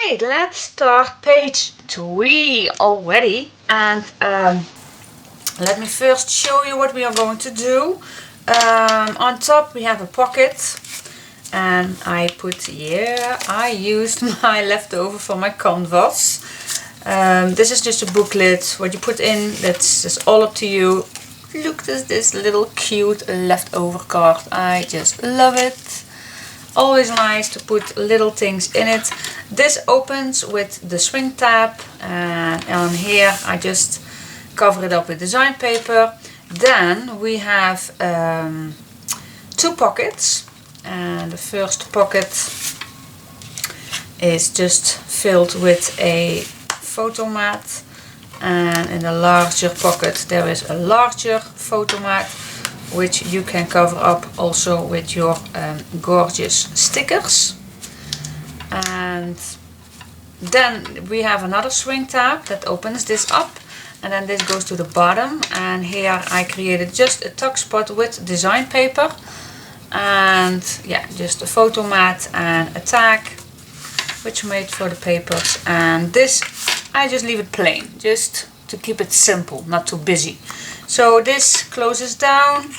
Alright, let's start page 3 already, and let me first show you what we are going to do. On top we have a pocket, and I used my leftover for my canvas. This is just a booklet. What you put in, that's all up to you. Look at this little cute leftover card. I just love it. Always nice to put little things in it. This opens with the swing tab, and on here I just cover it up with design paper. Then we have 2 pockets, and the first pocket is just filled with a photo mat, and in the larger pocket there is a larger photo mat, which you can cover up also with your gorgeous stickers. And then we have another swing tab that opens this up, and then this goes to the bottom, and here I created just a tuck spot with design paper, and yeah, just a photo mat and a tag which made for the papers. And this I just leave it plain, just to keep it simple, not too busy. So this closes down,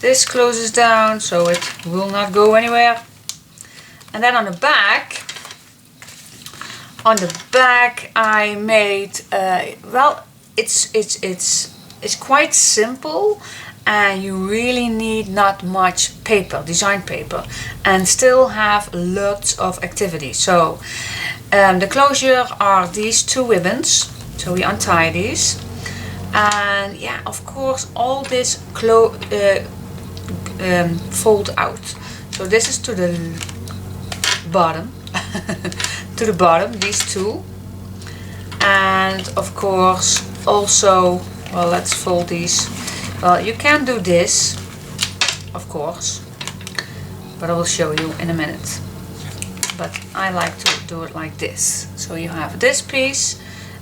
this closes down, so it will not go anywhere. And then on the back I made, well, it's quite simple, and you really need not much paper, design paper, and still have lots of activity. So the closure are these 2 ribbons, so we untie these. And yeah, of course all this fold out. So this is to the bottom, to the bottom, these 2. And of course also, well, let's fold these. Well, you can do this, of course, but I will show you in a minute. But I like to do it like this. So you have this piece,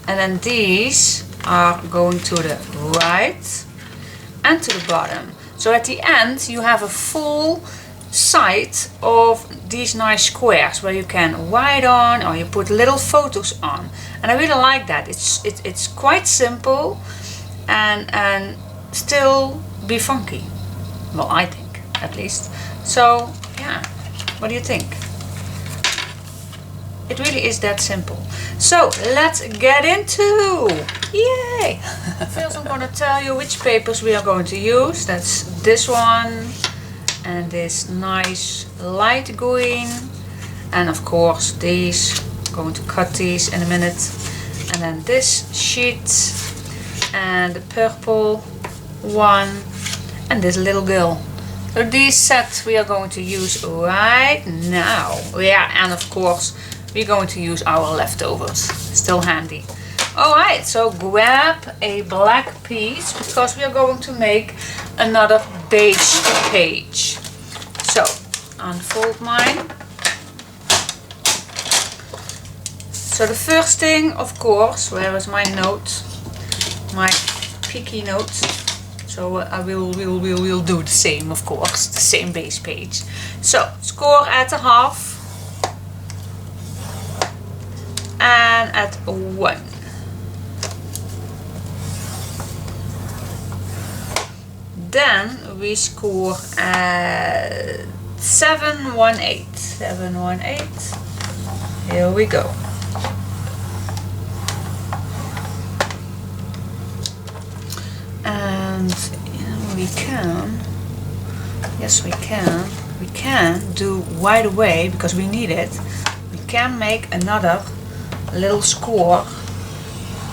and then these are going to the right and to the bottom. So at the end you have a full side of these nice squares where you can write on, or you put little photos on, and I really like that. It's quite simple and still be funky. Well, I think, at least. So yeah, what do you think? It really is that simple. So let's get into, yay! First I'm going to tell you which papers we are going to use. That's this one, and this nice light green, and of course these. I'm going to cut these in a minute. And then this sheet, and the purple one, and this little girl. So these sets we are going to use right now. Yeah, and of course we're going to use our leftovers, still handy. Alright, so grab a black piece, because we are going to make another beige page. So, unfold mine. So the first thing, of course, where is my note? My picky note. So I will do the same, of course, the same base page. So, score at a half. And at 1. Then we score at 718. 718. Here we go. And we can, yes we can do right away, because we need it. We can make another little score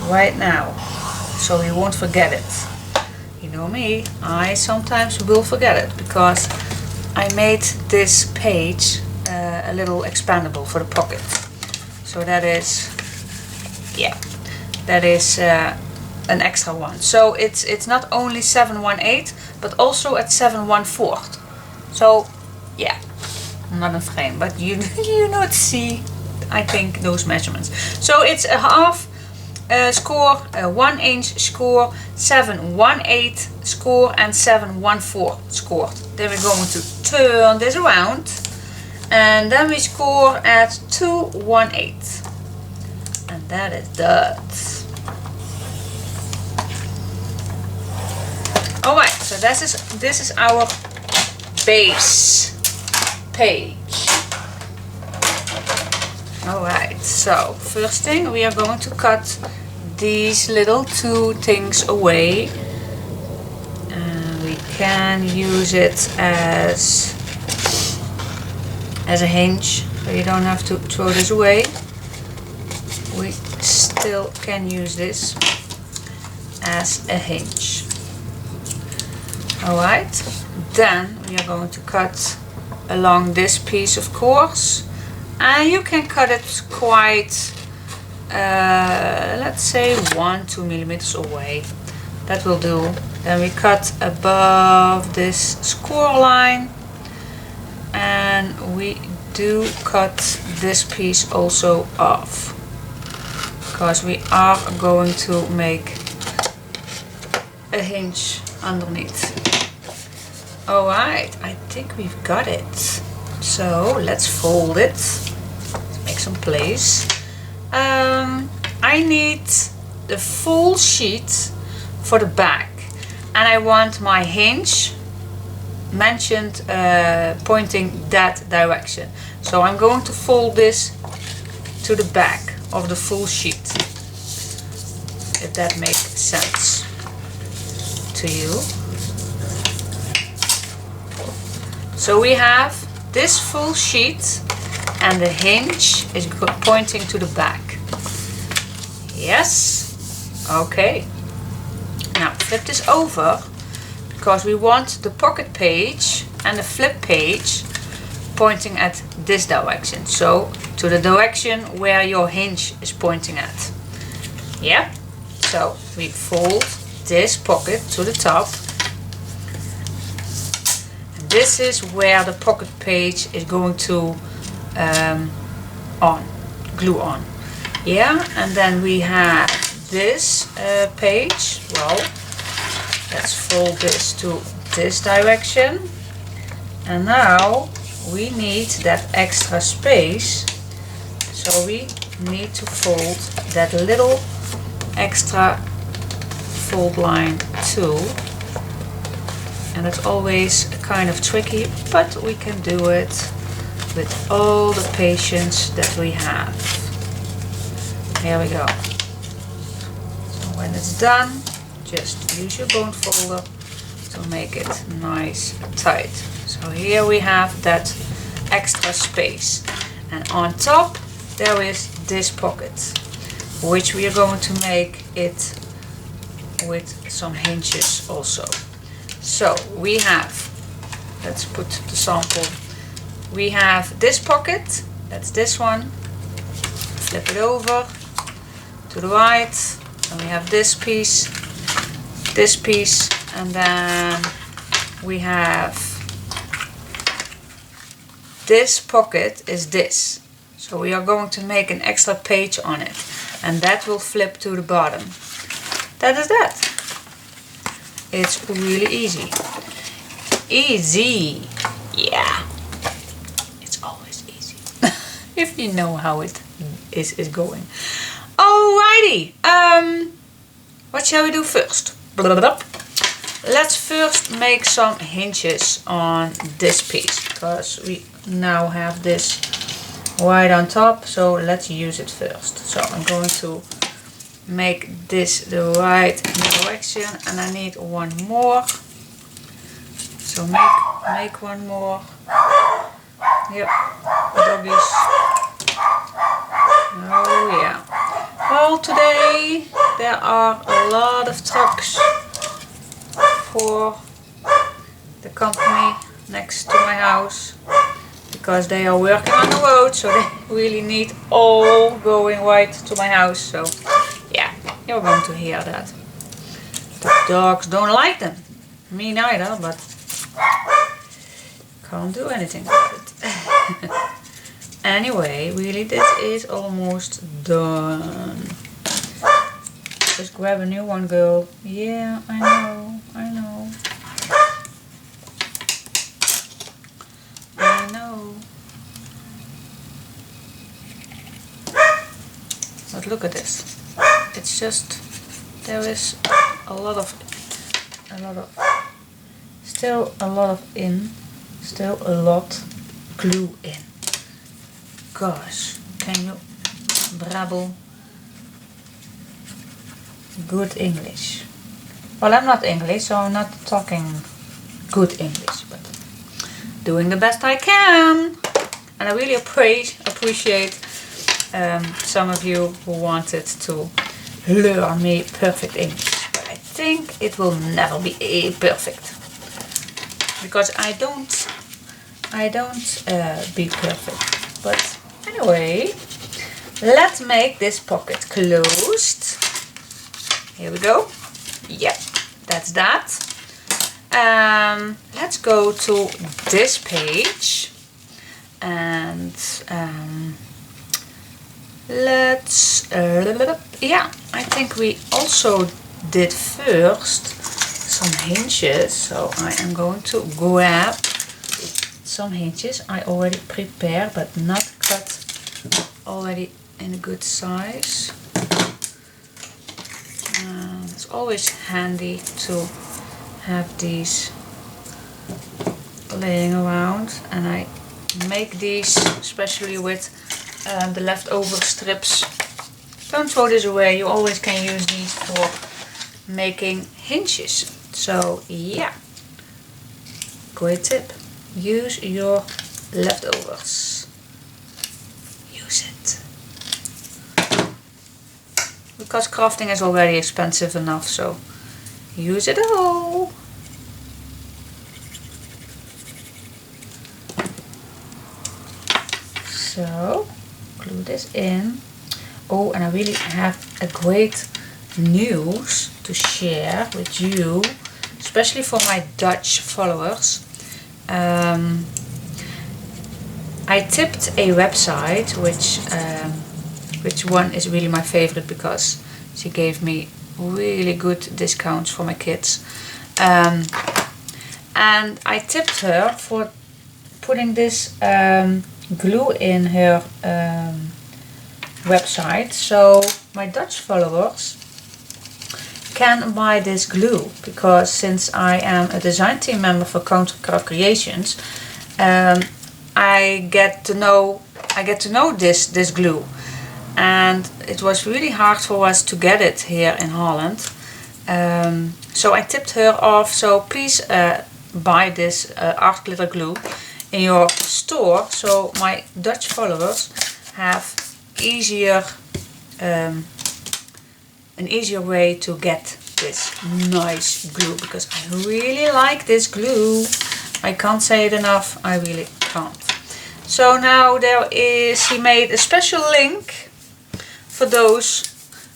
right now, so we won't forget it. You know me, I sometimes will forget it, because I made this page a little expandable for the pocket. So that is, yeah, that is an extra one. So it's not only 718, but also at 714. So yeah, I'm not in frame, but you not see, I think, those measurements. So it's a half score, a 1 inch score, 718 score, and 714 score. Then we're going to turn this around, and then we score at 218. And that is that. Alright, so this is our base page. Alright, so first thing we are going to cut these little two things away. And we can use it as a hinge, so you don't have to throw this away. We still can use this as a hinge. Alright, then we are going to cut along this piece, of course, and you can cut it quite, let's say 1-2 millimeters away. That will do. Then we cut above this score line, and we do cut this piece also off, because we are going to make a hinge underneath. Alright, I think we've got it. So let's fold it. Let's make some place. I need the full sheet for the back, and I want my hinge mentioned pointing that direction. So I'm going to fold this to the back of the full sheet, if that makes sense to you. So we have this full sheet and the hinge is pointing to the back. Yes? Okay. Now flip this over, because we want the pocket page and the flip page pointing at this direction. So to the direction where your hinge is pointing at. Yeah? So we fold this pocket to the top. This is where the pocket page is going to glue on. Yeah, and then we have this page. Well, let's fold this to this direction. And now we need that extra space. So we need to fold that little extra fold line too. And it's always kind of tricky, but we can do it with all the patience that we have. Here we go. So when it's done, just use your bone folder to make it nice and tight. So here we have that extra space. And on top there is this pocket, which we are going to make it with some hinges also. So we have, let's put the sample, we have this pocket, that's this one, flip it over to the right, and we have this piece, and then we have this pocket is this. So we are going to make an extra page on it, and that will flip to the bottom. That is that. It's really easy. Easy. Yeah. It's always easy. If you know how it is going. Alrighty. What shall we do first? Let's first make some hinges on this piece, because we now have this right on top. So let's use it first. So I'm going to make this the right direction, and I need one more. So make one more. Yep, doggies. Oh yeah. Well, today there are a lot of trucks for the company next to my house, because they are working on the road, so they really need all going right to my house. So yeah, you're going to hear that. The dogs don't like them. Me neither, but can't do anything about it. Anyway, really this is almost done. Just grab a new one, girl. Yeah, I know, I know. I know. But look at this. It's just, there is a lot of, still a lot glue in. Gosh, can you brabble good English? Well, I'm not English, so I'm not talking good English, but doing the best I can. And I really appreciate some of you who wanted to learn me perfect English. But I think it will never be perfect. Because I don't be perfect. But anyway, let's make this pocket closed. Here we go. Yeah, that's that. Let's go to this page and let's yeah, I think we also did first some hinges, so I am going to grab some hinges I already prepared but not cut already in a good size. It's always handy to have these laying around, and I make these especially with the leftover strips. Don't throw this away, you always can use these for making hinges. So yeah, great tip, use your leftovers, use it. Because crafting is already expensive enough, so use it all. So, glue this in. Oh, and I really have a great news to share with you, especially for my Dutch followers. I tipped a website which one is really my favorite because she gave me really good discounts for my kids. And I tipped her for putting this glue in her website, so my Dutch followers can buy this glue, because since I am a design team member for Countercraft Creations, I get to know this glue, and it was really hard for us to get it here in Holland. So I tipped her off, so please buy this art glitter glue in your store, so my Dutch followers have an easier way to get this nice glue, because I really like this glue. I can't say it enough, I really can't. So now he made a special link for those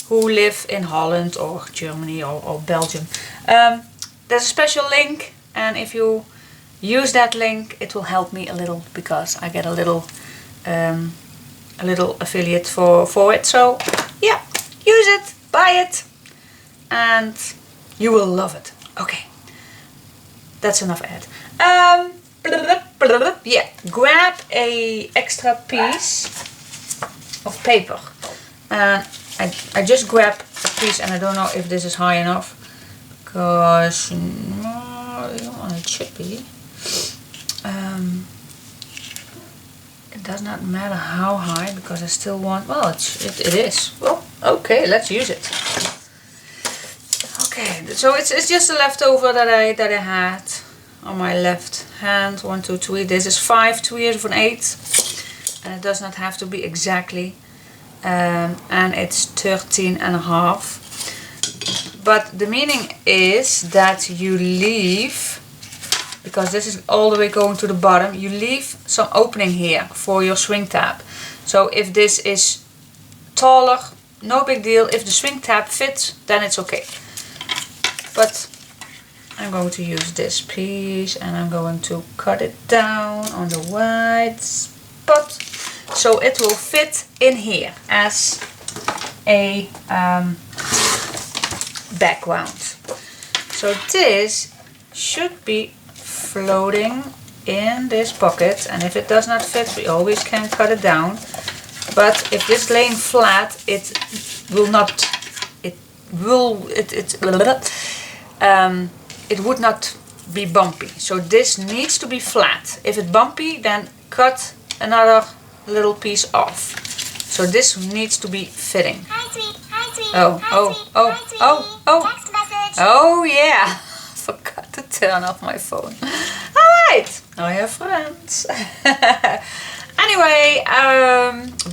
who live in Holland or Germany or Belgium. There's a special link, and if you use that link, it will help me a little, because I get a little affiliate for it. So yeah, use it, buy it, and you will love it. Okay, that's enough ad. Yeah, grab a extra piece of paper. I just grabbed a piece, and I don't know if this is high enough, because it should be. It does not matter how high, because I still want, well, it is. Well, okay, let's use it. Okay, so it's just a leftover that I had on my left hand. 1, 2, 3. This is 5 3 of an 8, and it does not have to be exactly. And it's 13.5. But the meaning is that you leave, because this is all the way going to the bottom, you leave some opening here for your swing tab. So if this is taller, no big deal. If the swing tab fits, then it's okay. But I'm going to use this piece, and I'm going to cut it down on the white spot, so it will fit in here as a background. So this should be floating in this pocket, and if it does not fit, we always can cut it down. But if this laying flat, it will not, it would not be bumpy. So this needs to be flat. If it's bumpy, then cut another little piece off. So this needs to be fitting. Hi, sweet. Hi, sweet. Oh, Hi, oh, sweet. oh, Hi, sweet. oh, oh. Text message. Oh yeah, forgot to turn off my phone. Alright, I have friends. Anyway,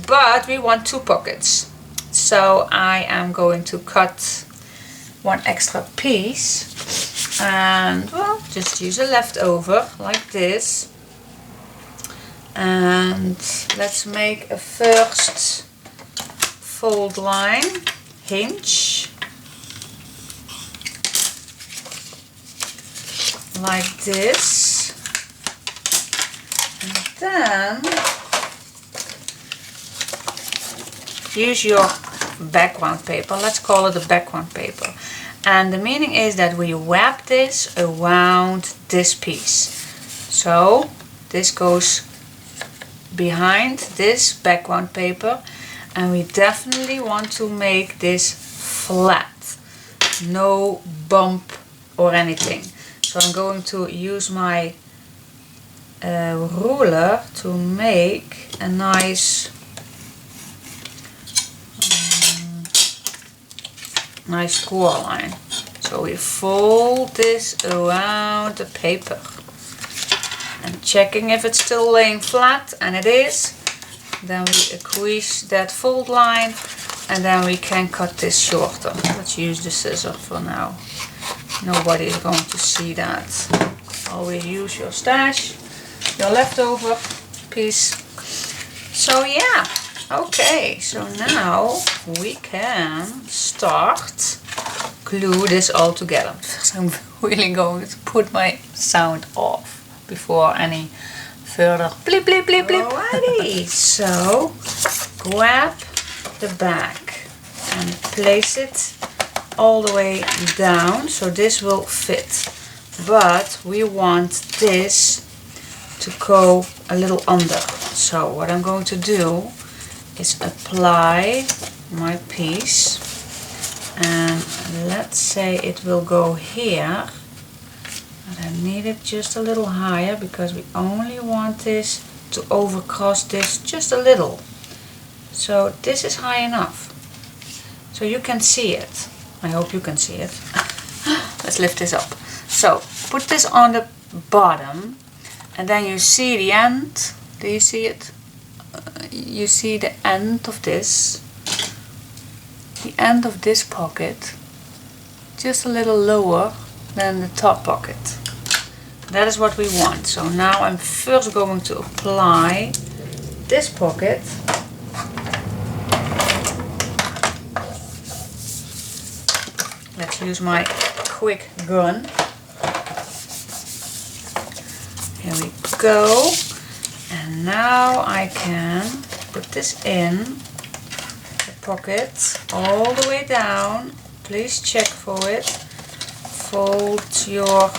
but we want 2 pockets. So I am going to cut 1 extra piece. And well, just use a leftover like this. And let's make a first fold line, hinge. Like this, and then use your background paper. Let's call it a background paper, and the meaning is that we wrap this around this piece. So this goes behind this background paper, and we definitely want to make this flat, no bump or anything. So I'm going to use my ruler to make a nice score line. So we fold this around the paper and checking if it's still laying flat, and it is. Then we increase that fold line, and then we can cut this shorter. Let's use the scissor for now. Nobody is going to see that. Always use your stash, your leftover piece. So yeah, okay, so now we can start glue this all together. First I'm really going to put my sound off before any further blip blip blip blip. Alrighty, so grab the back and place it all the way down, so this will fit, but we want this to go a little under. So what I'm going to do is apply my piece, and let's say it will go here, but I need it just a little higher because we only want this to overcross this just a little. So this is high enough, so you can see it. I hope you can see it. Let's lift this up. So put this on the bottom, and then you see the end. Do you see it? You see the end of this. The end of this pocket, just a little lower than the top pocket. That is what we want. So now I'm first going to apply this pocket. Let's use my quick gun. Here we go. And now I can put this in the pocket all the way down. Please check for it. Fold your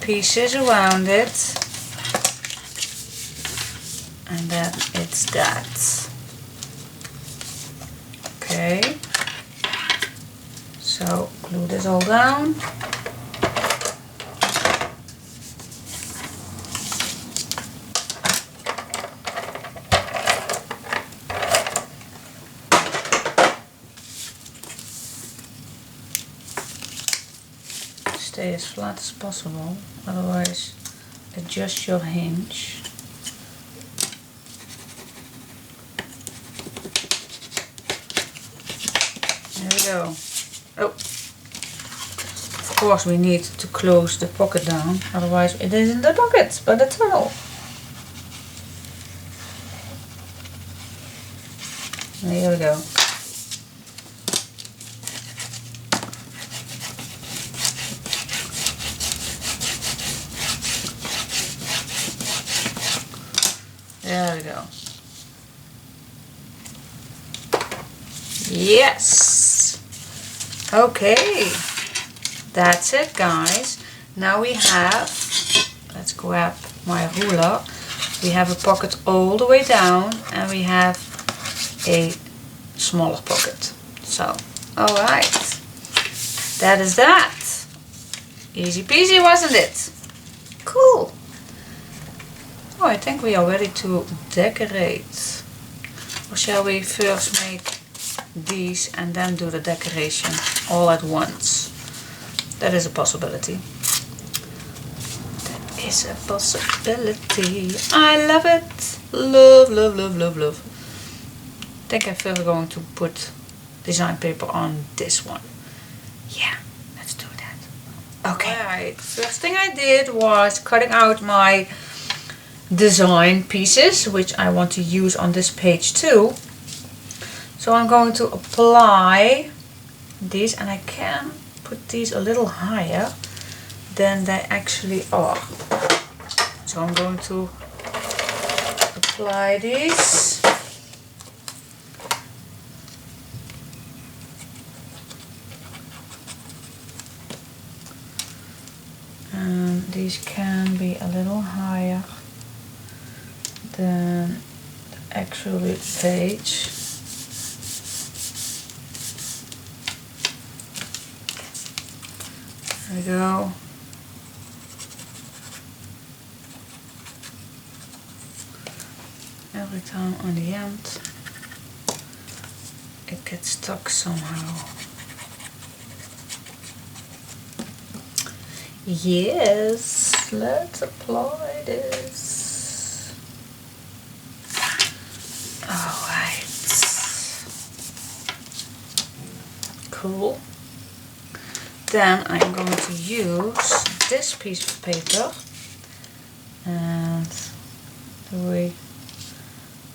pieces around it. And then it's that. Okay. So glue this all down. Stay as flat as possible, otherwise adjust your hinge. There we go. Oh, of course we need to close the pocket down, otherwise it is in the pocket, but that's all. There we go. There we go. Yes! Okay, that's it guys. Now we have, let's grab my ruler. We have a pocket all the way down, and we have a smaller pocket. So, alright, that is that. Easy peasy, wasn't it? Cool. Oh, I think we are ready to decorate. Or shall we first make these and then do the decoration all at once? That is a possibility. That is a possibility. I love it. Love, love, love, love, love. I think I'm first going to put design paper on this one. Yeah, let's do that. Okay. Alright, first thing I did was cutting out my design pieces, which I want to use on this page too. So I'm going to apply these, and I can put these a little higher than they actually are. So I'm going to apply these. And these can be a little higher than the actual page. There we go. Every time on the end it gets stuck somehow. Yes, let's apply this. Alright. Cool. Then I'm going to use this piece of paper and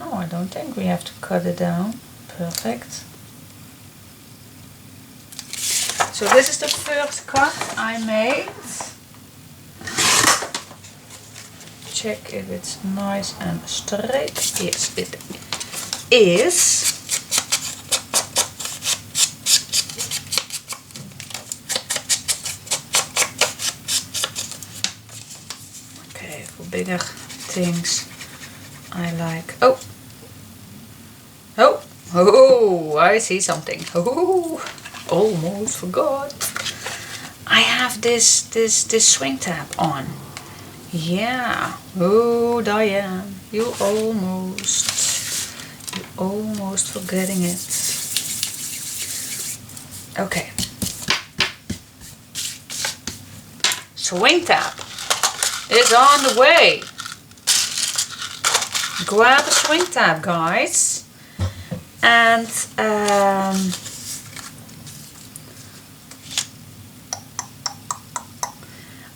no, I don't think we have to cut it down. Perfect. So this is the first cut I made. Check if it's nice and straight. Yes, it is. Okay, for bigger things I like. Oh, I see something. Oh, almost forgot. I have this swing tab on. Yeah. Oh, Diane, you almost forgetting it. Okay. Swing tab is on the way. Grab a swing tab, guys. And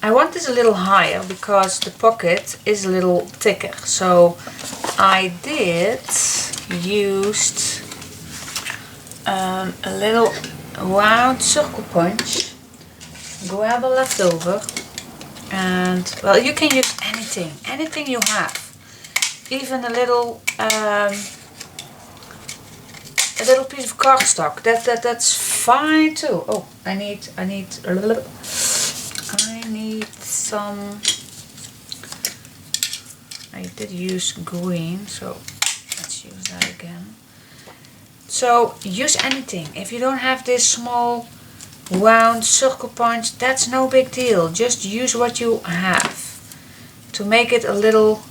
I want this a little higher because the pocket is a little thicker. So I used a little round circle punch, grab a leftover, and well, you can use anything you have, even a little piece of cardstock. That's fine too. Oh, I need some. I did use green, so let's use that again. So use anything. If you don't have this small round circle punch, that's no big deal. Just use what you have to make it a little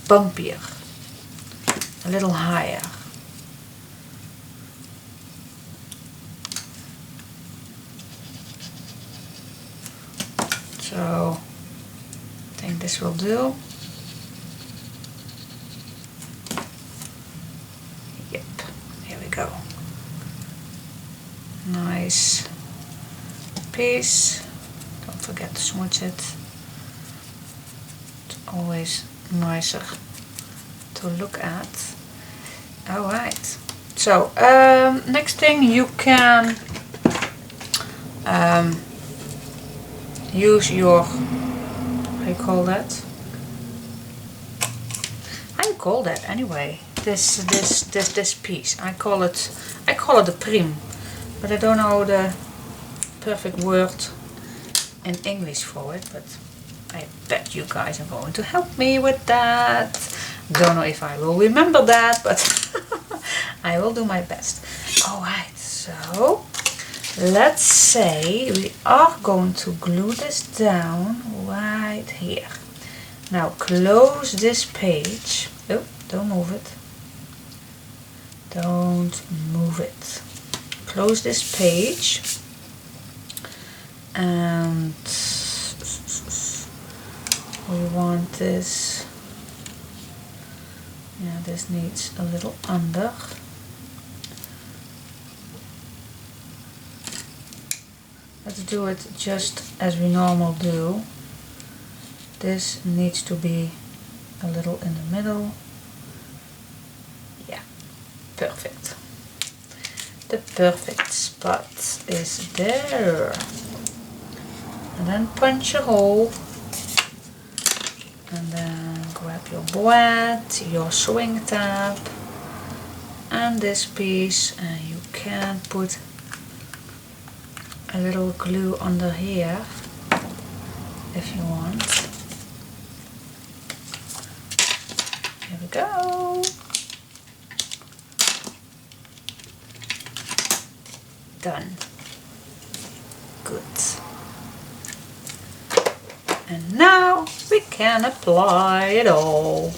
bumpier, a little higher. So I think this will do. Yep, here we go. Nice piece. Don't forget to smudge it. It's always nicer to look at. Alright. So next thing, you can use your, how you call that? How you call that anyway? This piece. I call it a prim, but I don't know the perfect word in English for it. But I bet you guys are going to help me with that. Don't know if I will remember that, but I will do my best. Alright, so let's say we are going to glue this down right here. Now close this page. Oh, don't move it. Don't move it. Close this page. And we want this. Yeah, this needs a little under. Let's do it just as we normally do. This needs to be a little in the middle. Yeah, perfect. The perfect spot is there. And then punch a hole. And then grab your boîte, your swing tab, and this piece, and you can put a little glue under here if you want. Here we go. Done. Good. And now we can apply it all.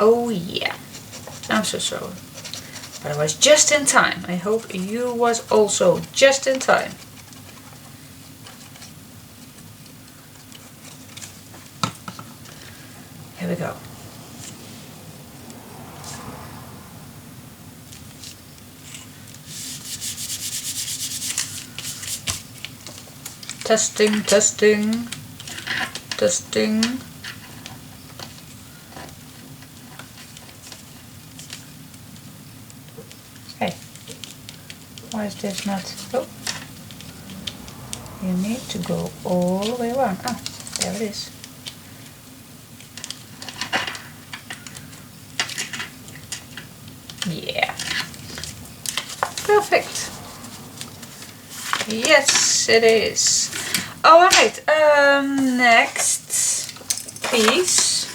Oh yeah, I'm so sorry. But I was just in time. I hope you was also just in time. Here we go. Testing, testing, testing. Hey, why is this not? Oh, you need to go all the way around. Ah, there it is. Yeah, perfect. Yes, it is. Alright, next piece.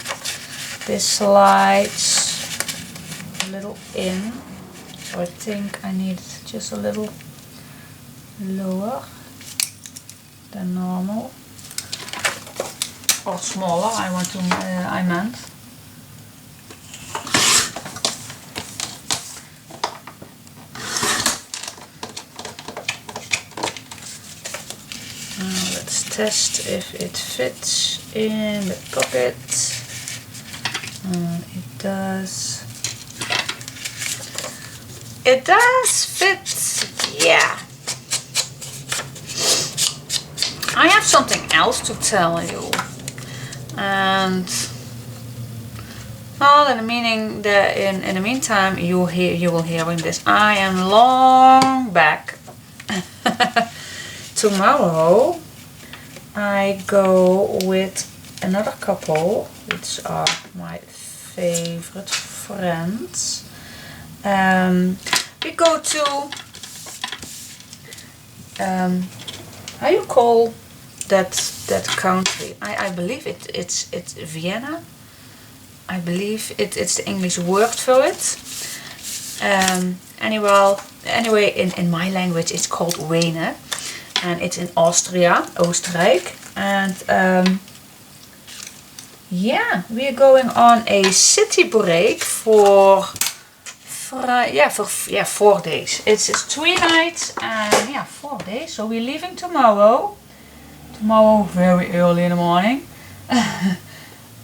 This slides a little in. So I think I need just a little lower than normal. Or smaller, I meant. Test if it fits in the pocket. It does. It does fit. Yeah. I have something else to tell you, and well, in the meantime, you will hearing this. I am long back. Tomorrow I go with another couple, which are my favorite friends. We go to how you call that country? I believe it's Vienna. I believe it's the English word for it. Anyway, in my language it's called Wenen. And it's in Austria, Oostenrijk, and yeah, we are going on a city break for 4 days. It's 3 nights and yeah, 4 days. So we're leaving tomorrow. Tomorrow very early in the morning,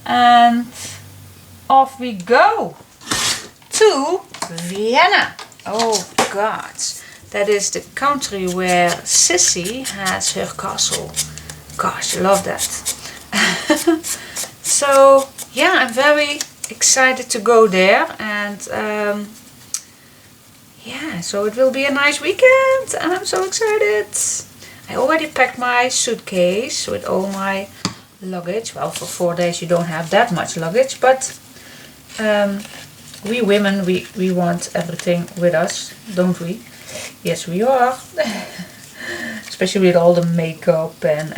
and off we go to Vienna. Oh God. That is the country where Sissy has her castle. Gosh, I love that. So, yeah, I'm very excited to go there. And, yeah, so it will be a nice weekend. And I'm so excited. I already packed my suitcase with all my luggage. Well, for 4 days you don't have that much luggage. But we women, we want everything with us, don't we? Yes, we are. Especially with all the makeup and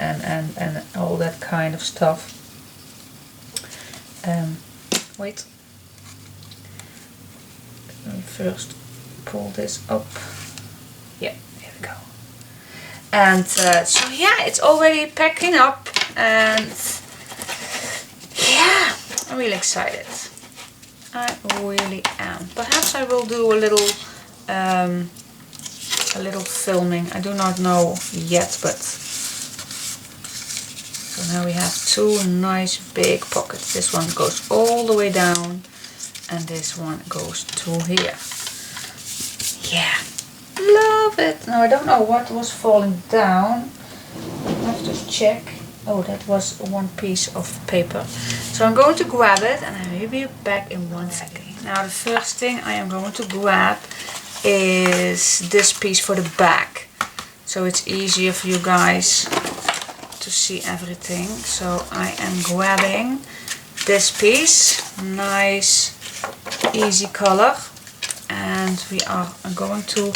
all that kind of stuff. Wait. Let me first pull this up. Yeah, here we go. And so yeah, it's already packing up, and yeah, I'm really excited. I really am. Perhaps I will do a little filming. I do not know yet, but so now we have two nice big pockets. This one goes all the way down, and this one goes to here. Yeah, love it. Now I don't know what was falling down. I have to check. Oh, that was one piece of paper. So I'm going to grab it, and I will be back in 1 second. Now the first thing I am going to grab is this piece for the back. So it's easier for you guys to see everything. So I am grabbing this piece. Nice, easy color. And we are going to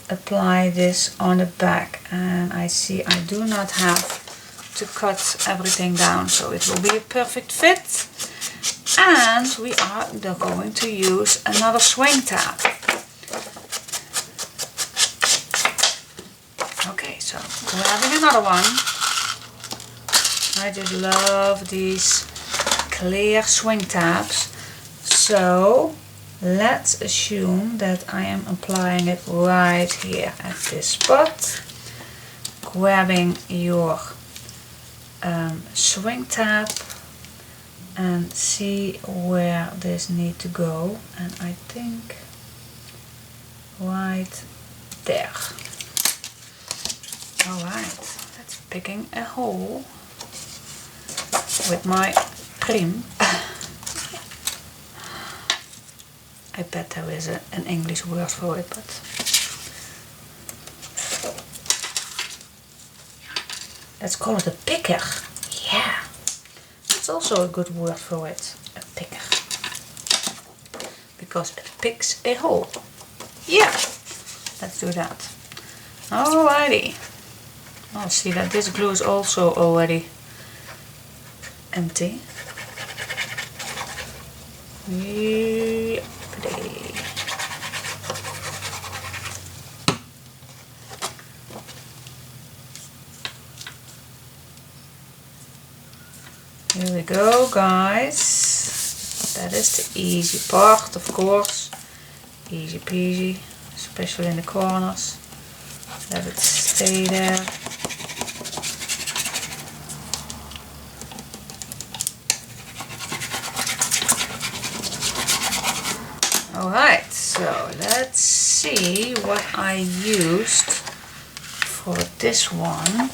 apply this on the back. And I see I do not have to cut everything down, so it will be a perfect fit. And we are going to use another swing tab. Okay, so grabbing another one. I just love these clear swing tabs. So let's assume that I am applying it right here at this spot. Grabbing your swing tab and see where this needs to go, and I think right there. Alright, that's picking a hole with my prim. I bet there is an English word for it, but let's call it a picker. Yeah, that's also a good word for it, a picker, because it picks a hole. Yeah, let's do that. Alrighty. I'll see that this glue is also already empty. Here we go, guys. That is the easy part, of course. Easy peasy, especially in the corners. Let it stay there. Alright, so let's see what I used for this one.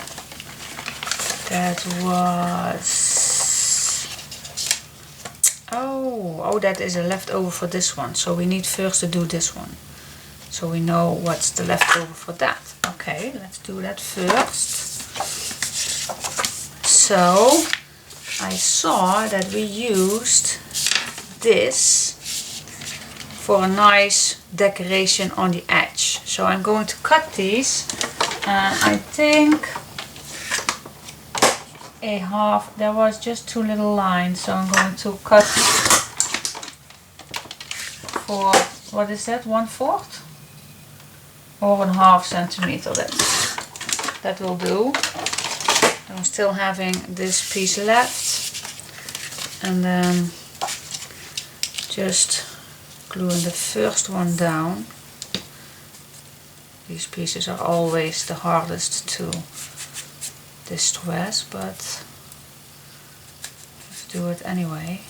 That was... Oh, that is a leftover for this one. So we need first to do this one. So we know what's the leftover for that. Okay, let's do that first. So I saw that we used this for a nice decoration on the edge. So I'm going to cut these, and I think a half, there was just two little lines, so I'm going to cut for, what is that, 1/4 or 1/2 centimeter. That will do. I'm still having this piece left, and then just gluing the first one down. These pieces are always the hardest to distress, but let's do it anyway.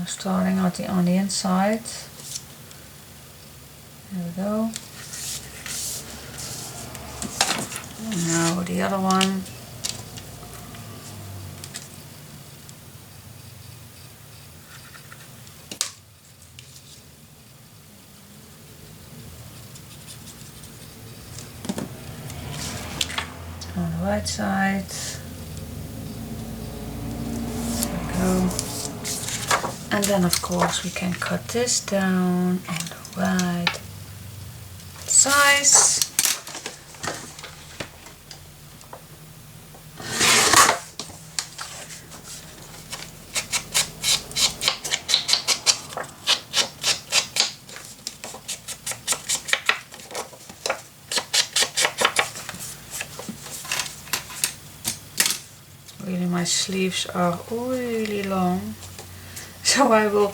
Starting out on the inside. There we go. And now the other one. On the right side. There we go. And then of course we can cut this down on the right size. Really, my sleeves are really long, so I will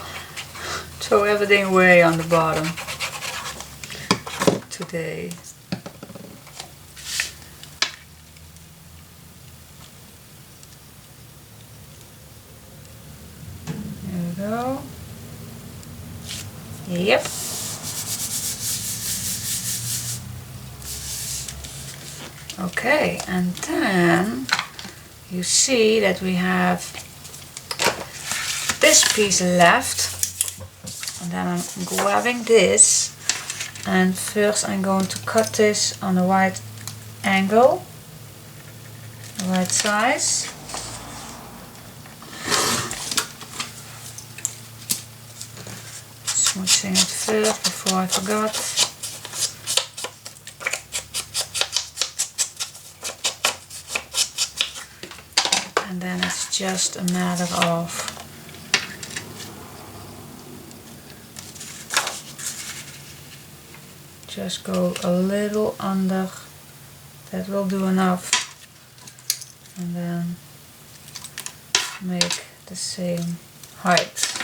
throw everything away on the bottom today. There we go. Yep. Okay, and then you see that we have this piece left, and then I'm grabbing this, and first I'm going to cut this on the right angle, the right size. Smoothing it first before I forgot. And then it's just a matter of just go a little under, that will do enough, and then make the same height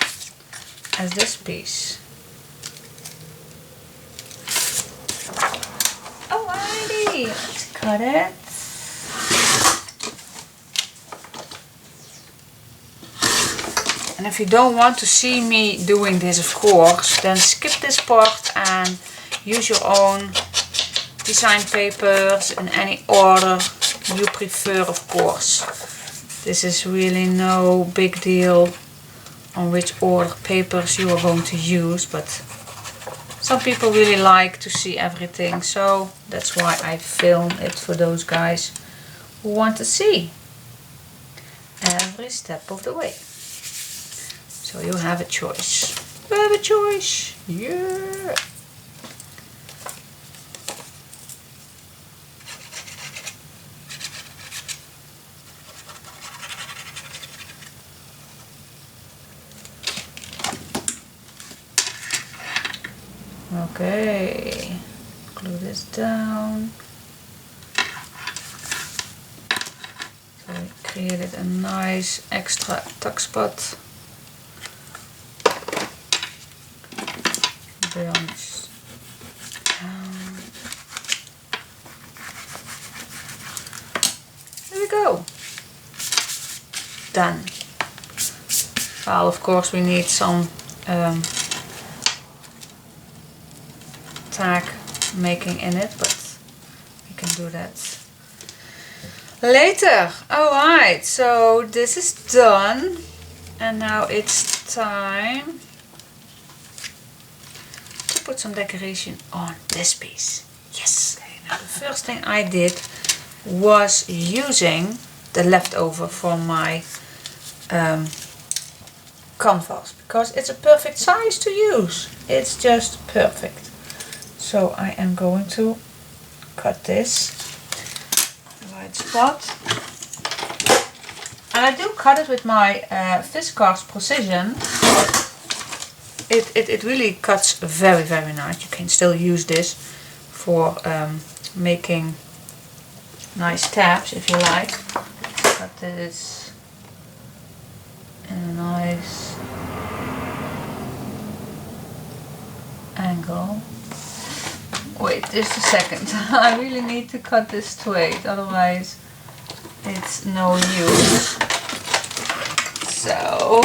as this piece. Alrighty, let's cut it. And if you don't want to see me doing this, of course, then skip this part and use your own design papers in any order you prefer, of course. This is really no big deal on which order papers you are going to use, but some people really like to see everything, so that's why I film it for those guys who want to see every step of the way. So you have a choice. You have a choice. Yeah. Okay. Glue this down. So we created a nice extra tuck spot. Bunch down. There we go. Done. Well, of course we need some tag making in it, but we can do that later. Alright, so this is done, and now it's time put some decoration on this piece. Yes! Now the first thing I did was using the leftover from my canvas, because it's a perfect size to use. It's just perfect. So I am going to cut this right spot. And I do cut it with my Viscose Precision. It really cuts very nice. You can still use this for making nice tabs if you like. Cut this in a nice angle. Wait just a second. I really need to cut this straight, otherwise it's no use. So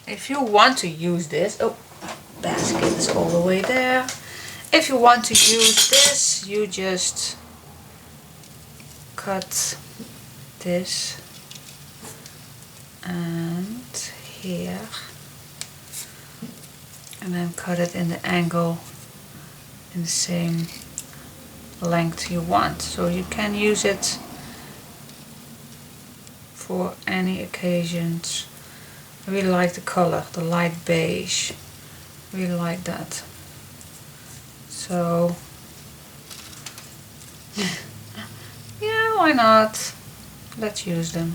if you want to use this, oh, basket is all the way there. If you want to use this, you just cut this and here, and then cut it in the angle in the same length you want. So you can use it for any occasions I really like the color, the light beige. Really like that. So yeah, why not? Let's use them.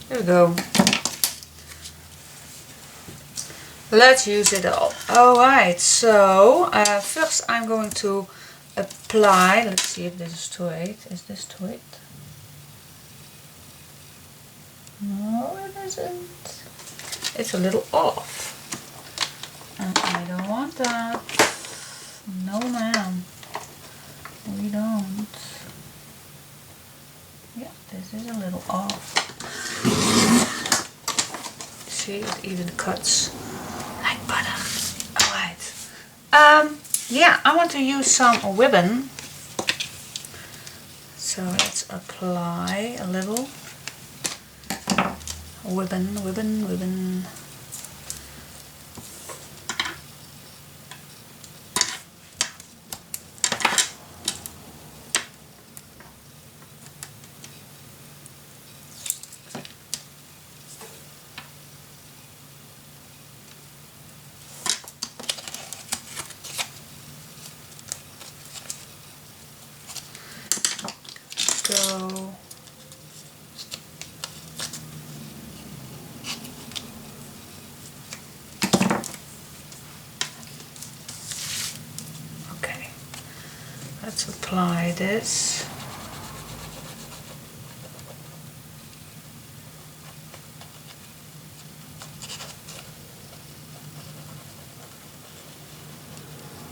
There we go. Let's use it all. Alright, so first I'm going to apply, let's see if this is straight. Is this straight? No, it isn't. It's a little off. And I don't want that. No ma'am. We don't. Yeah, this is a little off. See, it even cuts like butter. Alright. Yeah, I want to use some ribbon. So let's apply a little ribbon. Go. Okay, let's apply this.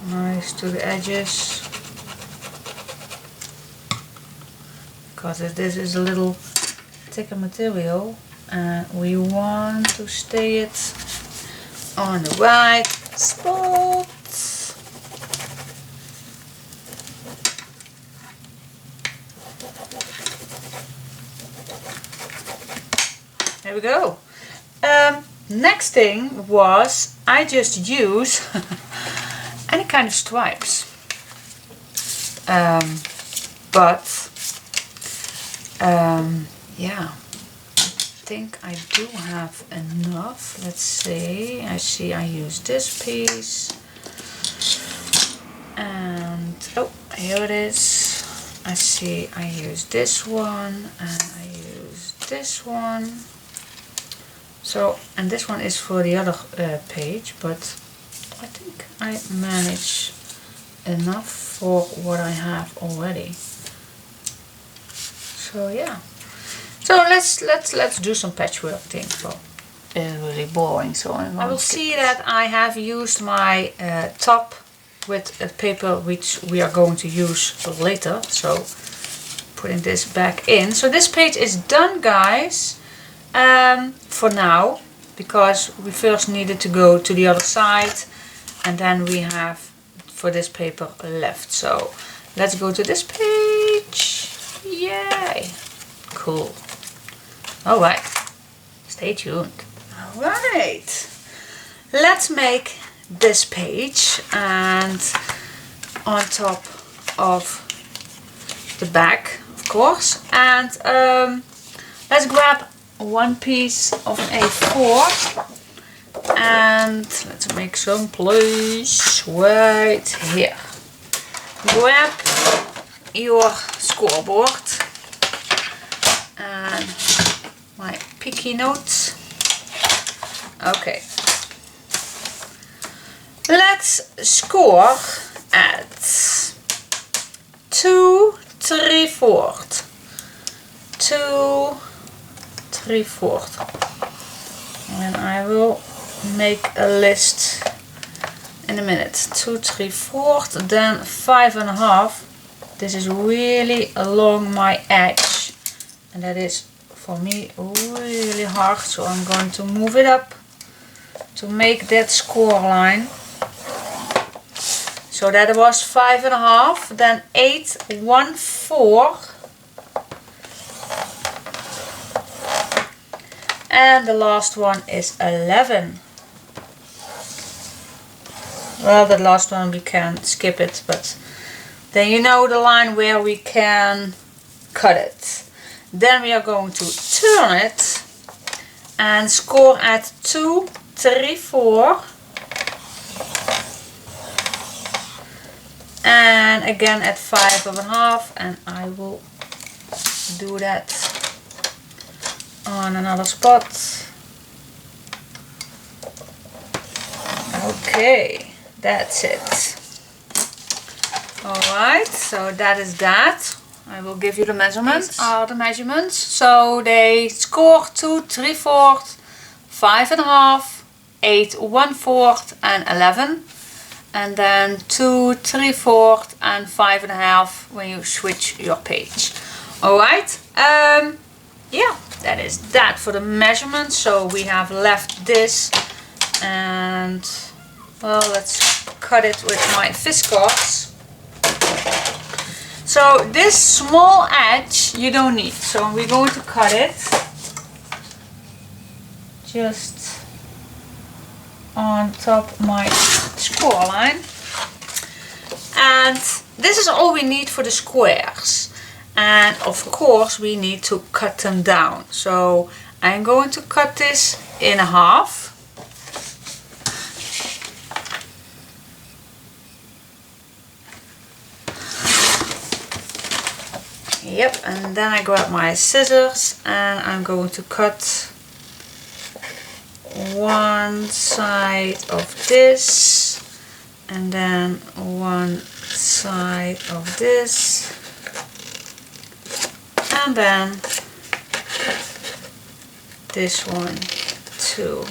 Nice to the edges. Because this is a little thicker material and we want to stay it on the right spot. There we go. Next thing was I just use any kind of stripes, yeah, I think I do have enough. Let's see. I see I use this piece and oh, here it is. I see I use this one and I use this one. So, and this one is for the other page, but I think I manage enough for what I have already. So yeah. So let's do some patchwork things. Well, it's really boring, so I will see that I have used my top with a paper which we are going to use later. So putting this back in. So this page is done, guys, for now, because we first needed to go to the other side and then we have for this paper left. So let's go to this page. Yay! Cool. Alright, stay tuned. Alright, let's make this page and on top of the back, of course, and let's grab one piece of A4 and let's make some place right here. Grab your scoreboard and my picky notes. Okay, let's score at 2 3/4. 2 3/4. And I will make a list in a minute. 2 3/4, then 5.5. This is really along my edge, and that is for me really hard, so I'm going to move it up to make that score line. So that was 5.5, then 8 1/4, and the last one is 11. well, that last one we can skip it, but then you know the line where we can cut it. Then we are going to turn it and score at 2, 3, 4. And again at 5.5, and I will do that on another spot. Okay, that's it. Alright, so that is that. I will give you the measurements. These are the measurements. So they score 2, 3/4, 5.5, 8, 1/4 and 11. And then 2, 3/4 and 5.5 when you switch your page. Alright, yeah, that is that for the measurements. So we have left this, and well, let's cut it with my viscose. So this small edge you don't need, so we're going to cut it just on top of my score line. And this is all we need for the squares, and of course we need to cut them down. So I'm going to cut this in half. Yep, and then I grab my scissors and I'm going to cut one side of this and then one side of this, and then this one too.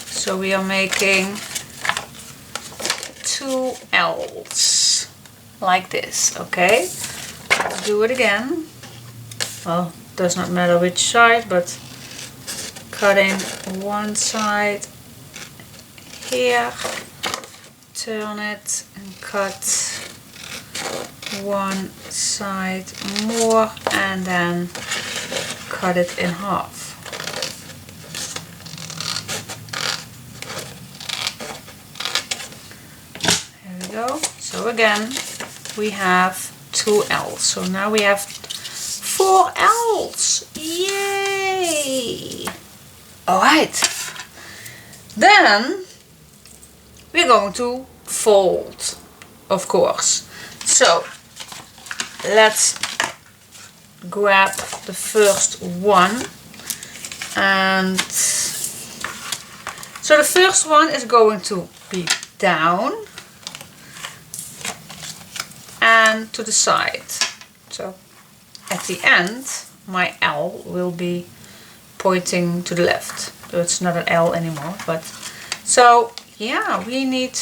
So we are making 2 L's like this. Okay, let's do it again. Well, does not matter which side, but cutting one side here, turn it and cut one side more, and then cut it in half. There we go. So again we have 2 L's. So now we have 4 L's. Yay! Alright. Then we're going to fold, of course. So let's grab the first one. And so the first one is going to be down and to the side. So at the end my L will be pointing to the left. So it's not an L anymore, but so yeah, we need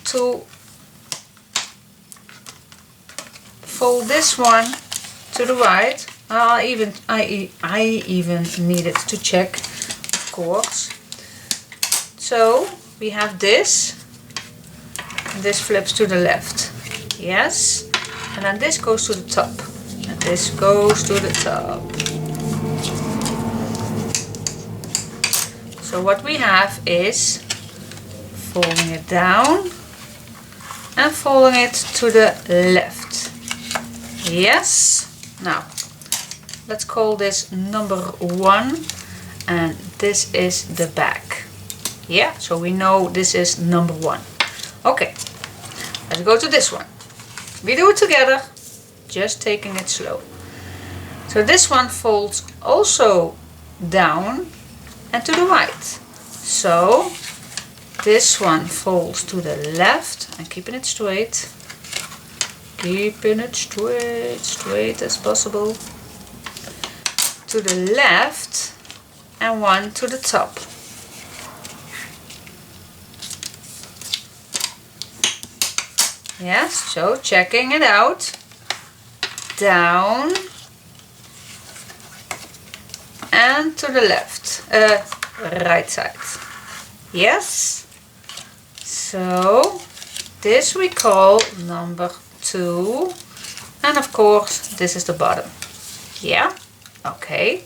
to fold this one to the right. I even needed to check, of course. So we have this, and this flips to the left. Yes, and then this goes to the top, and this goes to the top. So what we have is folding it down and folding it to the left. Yes, now let's call this number 1, and this is the back. Yeah, so we know this is number 1. Okay, let's go to this one. We do it together, just taking it slow. So this one folds also down and to the right. So this one folds to the left, and keeping it straight. Keeping it straight as possible. To the left, and one to the top. Yes, so checking it out. Down and to the left, right side. Yes. So this we call number 2, and of course this is the bottom. Yeah. Okay.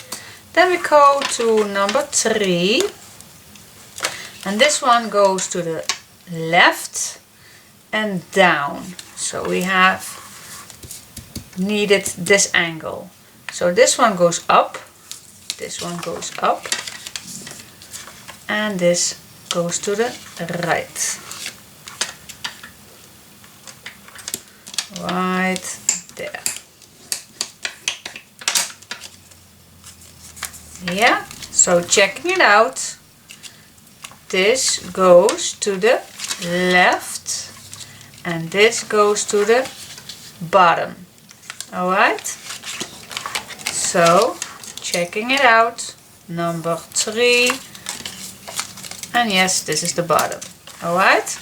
Then we go to number 3. And this one goes to the left and down. So we have needed this angle. So this one goes up, this one goes up, and this goes to the right. Right there. Yeah, so checking it out, this goes to the left and this goes to the bottom. Alright, so checking it out, number 3, and yes, this is the bottom. Alright,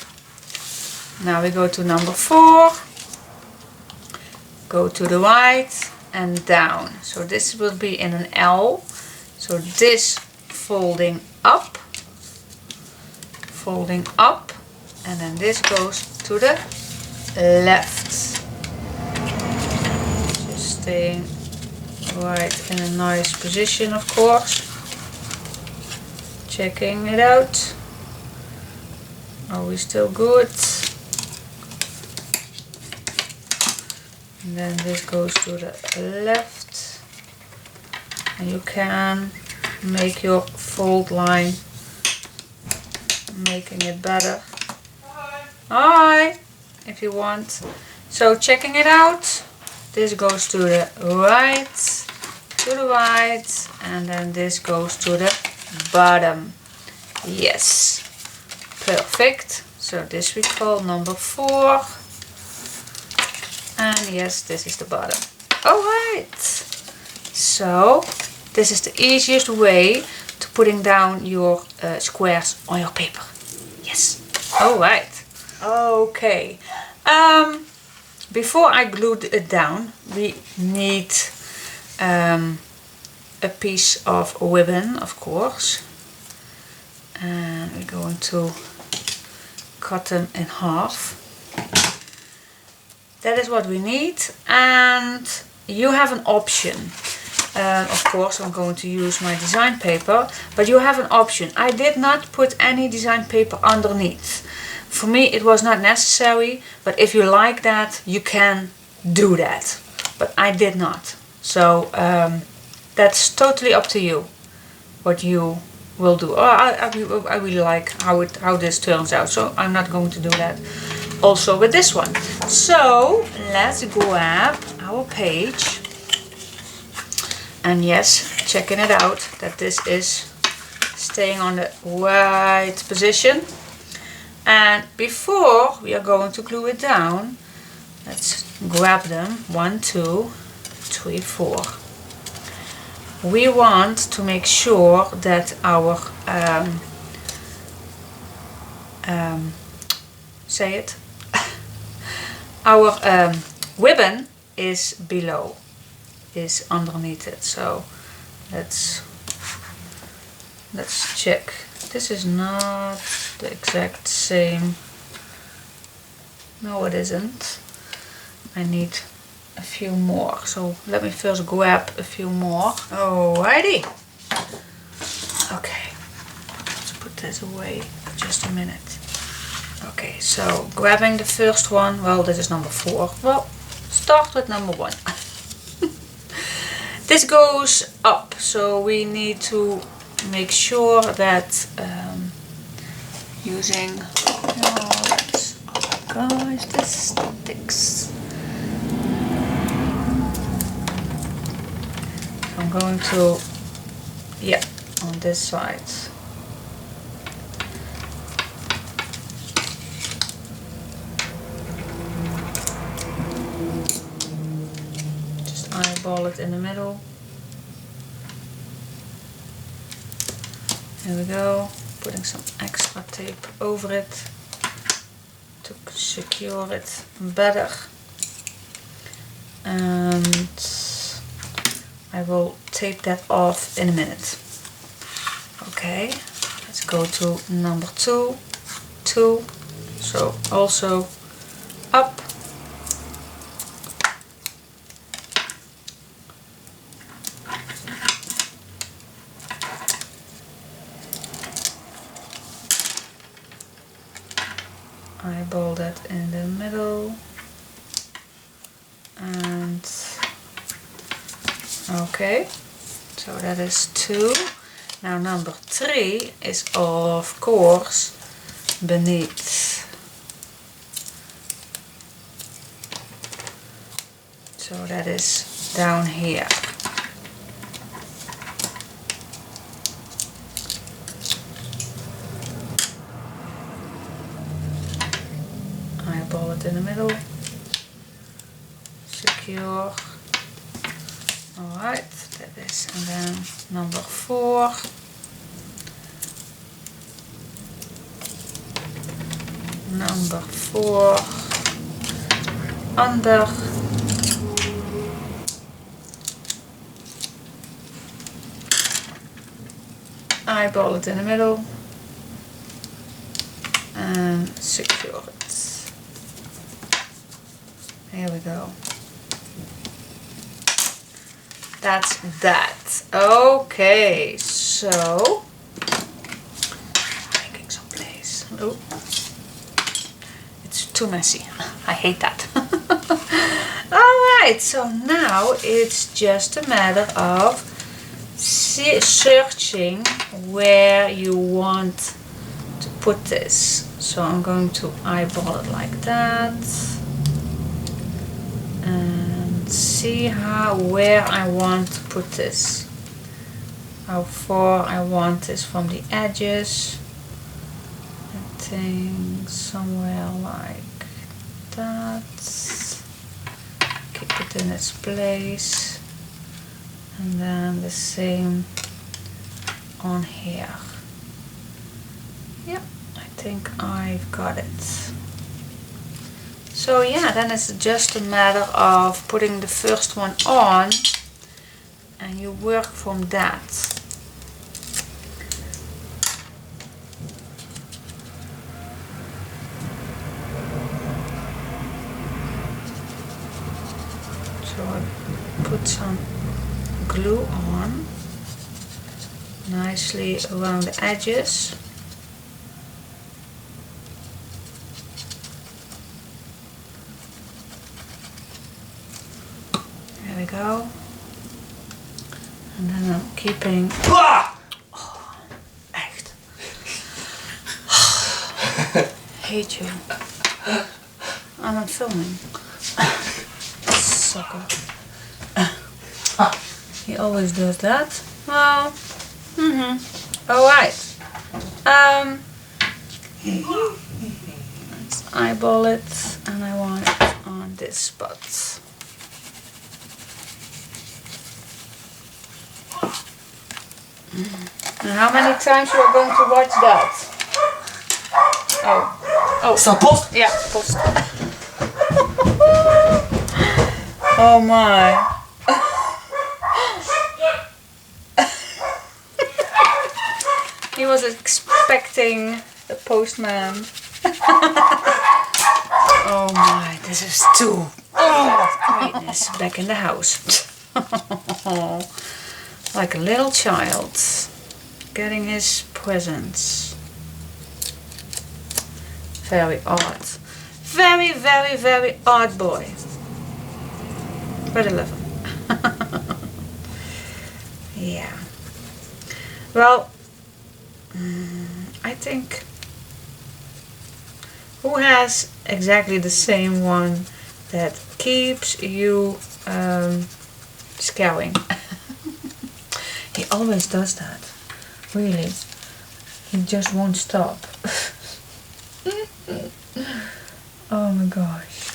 now we go to number 4, go to the right and down. So this will be in an L. So this folding up, and then this goes to the left. Just staying right in a nice position, of course. Checking it out. Are we still good? And then this goes to the left. And you can make your fold line, making it better. Hi, if you want. So checking it out, this goes to the right, and then this goes to the bottom. Yes, perfect. So this we call number 4, and yes, this is the bottom. Alright, so this is the easiest way to putting down your squares on your paper. Yes. Alright. Okay. Before I glued it down, we need a piece of ribbon, of course. And we're going to cut them in half. That is what we need. And you have an option. Of course, I'm going to use my design paper, but you have an option. I did not put any design paper underneath. For me, it was not necessary, but if you like that, you can do that. But I did not. So that's totally up to you, what you will do. I really like how this turns out, so I'm not going to do that also with this one. So let's grab our page. And yes, checking it out, that this is staying on the right position. And before we are going to glue it down, let's grab them. 1, 2, 3, 4. We want to make sure that our our ribbon is below, is underneath it. So let's check. This is not the exact same. No, it isn't. I need a few more. So let me first grab a few more. Alrighty. Okay. Let's put this away for just a minute. Okay, so grabbing the first one. Well, this is number 4. Well, start with number 1. This goes up, so we need to make sure that using, guys, this sticks. I'm going to, on this side. Just eyeball it in the middle. Here we go, putting some extra tape over it to secure it better. And I will tape that off in a minute. Okay, let's go to number 2. So also up. Okay, so that is 2. Now number 3 is of course beneath. So that is down here. Eyeball it in the middle. Secure. Alright, that is, and then number 4. Number 4 under. Eyeball it in the middle and secure it. Here we go. That's that. Okay, so making some place. Oh, it's too messy. I hate that. Alright, so now it's just a matter of searching where you want to put this. So I'm going to eyeball it like that and see where I want to put this, how far I want this from the edges. I think somewhere like that. Keep it in its place. And then the same on here. Yeah, I think I've got it. So yeah, then it's just a matter of putting the first one on and you work from that. So I put some glue on nicely around the edges. There we go. And then I'm keeping... Oh, echt. Hate you. I'm not filming. Sucker. He always does that. Well, alright. Let's eyeball it, and I want it on this spot. And how many times you are going to watch that? Oh. Is dat post? Ja, post. Oh my. He was expecting the postman. Oh my, this is too... Oh, greatness. Back in the house. Like a little child getting his presents. Very odd. Very, very, very odd boy. But I love him. Yeah. Well, I think... Who has exactly the same one that keeps you scouring? He always does that. Really. He just won't stop. Oh my gosh.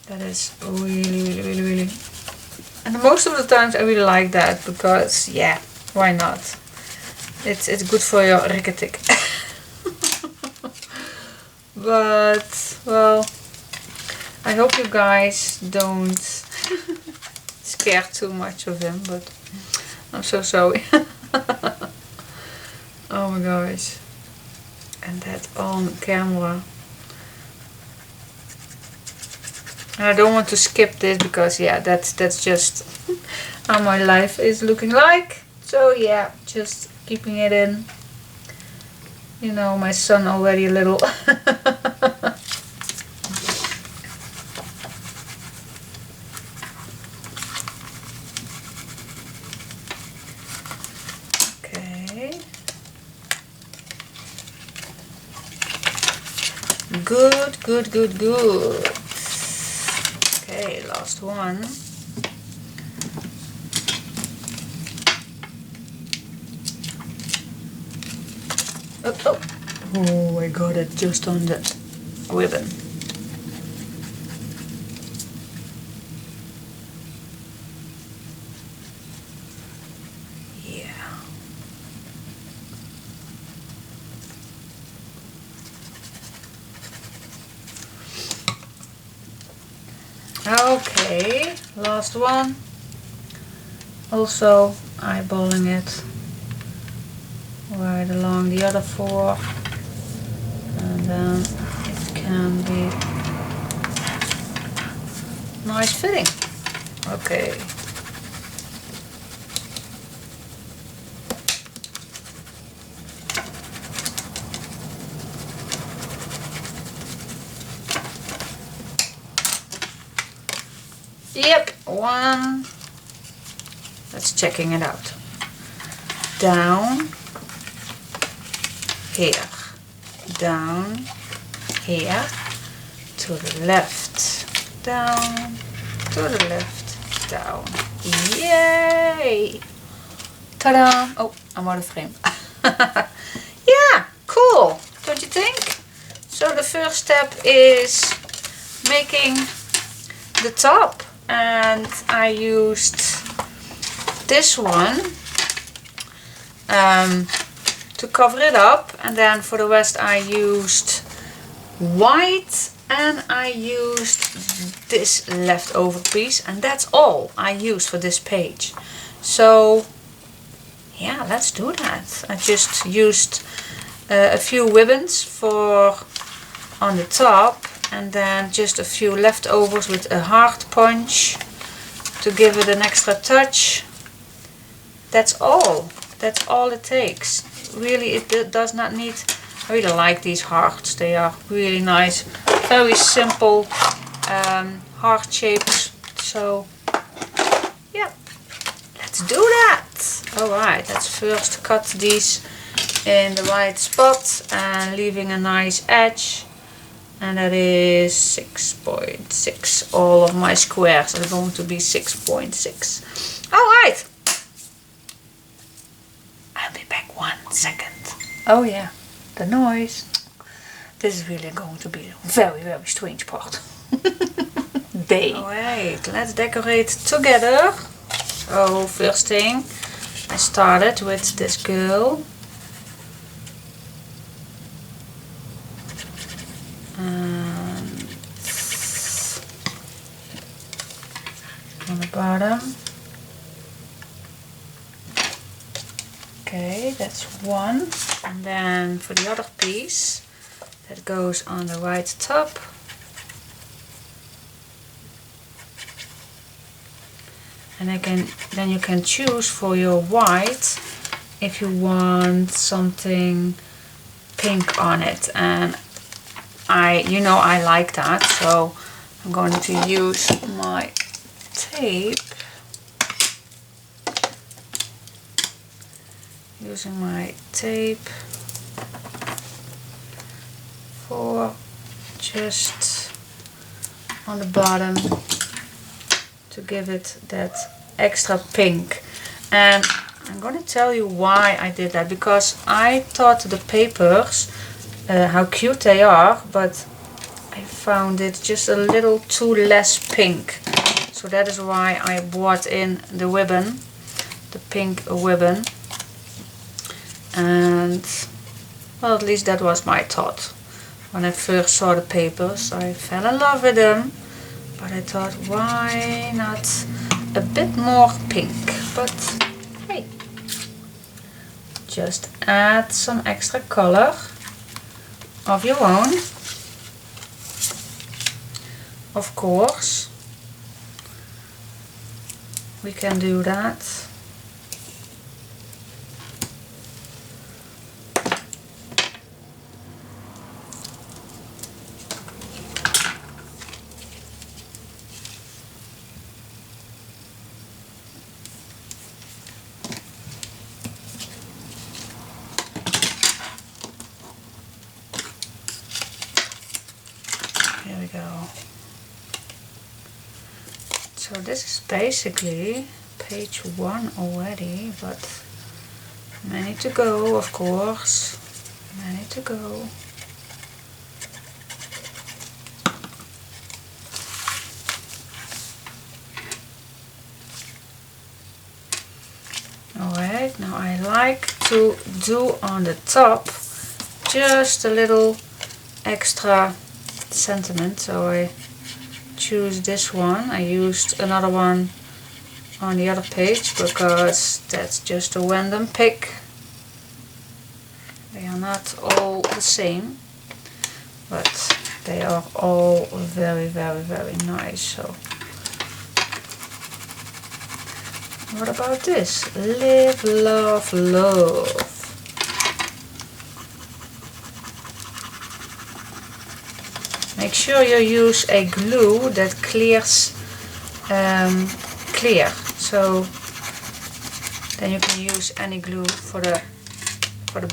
That is really, really, really... And most of the times I really like that because, yeah, why not? It's good for your ricketic. But, well, I hope you guys don't scare too much of him, but I'm so sorry. Oh my gosh. And that on camera. And I don't want to skip this because, yeah, that's just how my life is looking like. So yeah, just keeping it in. You know, my son already a little. Good, good, good. Okay, last one. Oh, oh. Oh, I got it just on the ribbon. Yeah. Okay, last one. Also eyeballing it right along the other four, and then it can be nice fitting. Okay. Yep, one. Let's checking it out. Down here, down here, to the left, down, to the left, down. Yay! Ta-da! Oh, I'm out of frame. Yeah, cool, don't you think? So the first step is making the top, and I used this one to cover it up, and then for the rest I used white, and I used this leftover piece, and that's all I used for this page. So yeah, let's do that. I just used a few ribbons for on the top, and then just a few leftovers with a hard punch to give it an extra touch. That's all. That's all it takes. Really, it does not need... I really like these hearts. They are really nice. Very simple heart shapes. So, yeah. Let's do that. Alright, let's first cut these in the right spot and leaving a nice edge. And that is 6.6. All of my squares are going to be 6.6. Alright. I'll be back 1 second. Oh yeah, the noise. This is really going to be a very, very strange part. Day. Alright, let's decorate together. So first thing, I started with this girl. And on the bottom. Okay, that's one. And then for the other piece, that goes on the right top. And then you can choose for your white if you want something pink on it. And I like that, so I'm going to use my tape. Using my tape for just on the bottom to give it that extra pink. And I'm going to tell you why I did that, because I thought the papers, how cute they are, but I found it just a little too less pink. So that is why I brought in the ribbon, the pink ribbon. And well, at least that was my thought. When I first saw the papers, I fell in love with them, but I thought, why not a bit more pink? But hey, just add some extra color of your own, of course. We can do that. So this is basically page 1 already, but many to go, of course. Many to go. Alright, now I like to do on the top just a little extra sentiment, so I choose this one. I used another one on the other page because that's just a random pick. They are not all the same, but they are all very nice. So what about this? Live, love, love. Make sure you use a glue that clears clear, so then you can use any glue for the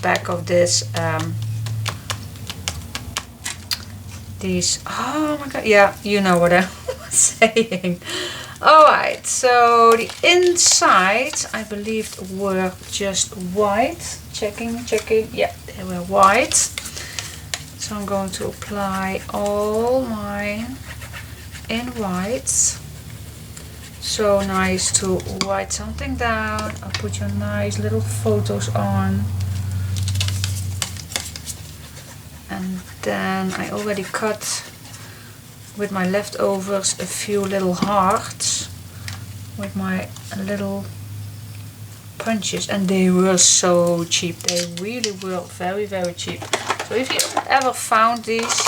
back of this these. Oh my god, yeah, you know what I was saying. Alright, so the insides I believe were just white. Checking, yeah, they were white. So I'm going to apply all mine in white. So nice to write something down. I'll put your nice little photos on. And then I already cut with my leftovers a few little hearts with my little punches, and they were so cheap. They really were very cheap. So if you ever found these,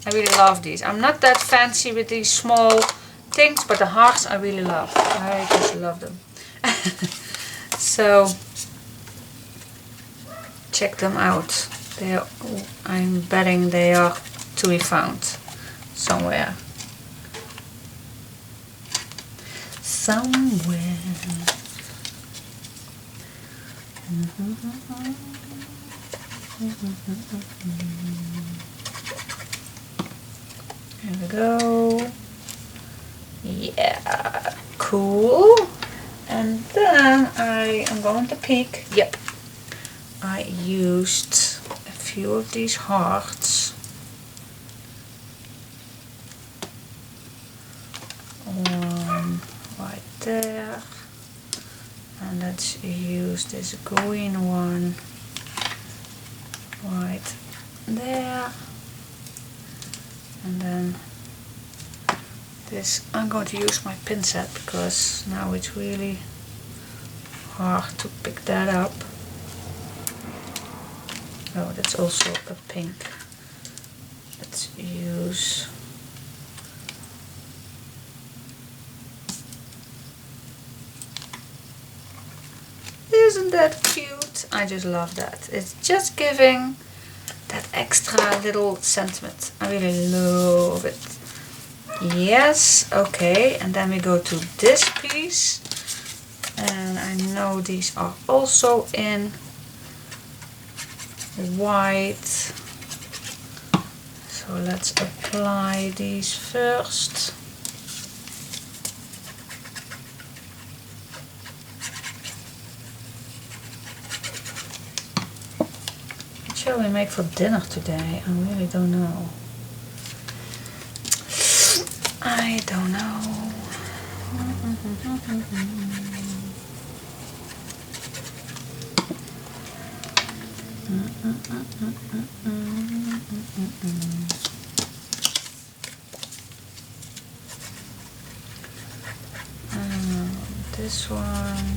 I really love these. I'm not that fancy with these small things, but the hearts I really love. I just love them. So check them out. I'm betting they are to be found somewhere. Somewhere. Here we go. Yeah, cool. And then I am going to peek. Yep, I used a few of these hearts. One right there. And let's use this green one right there. And then this, I'm going to use my pincet because now it's really hard to pick that up. Oh, that's also a pink. Let's use Isn't that cute? I just love that. It's just giving that extra little sentiment. I really love it. Yes, okay, and then we go to this piece. And I know these are also in white. So let's apply these first. What shall we make for dinner today? I really don't know. I don't know. This one.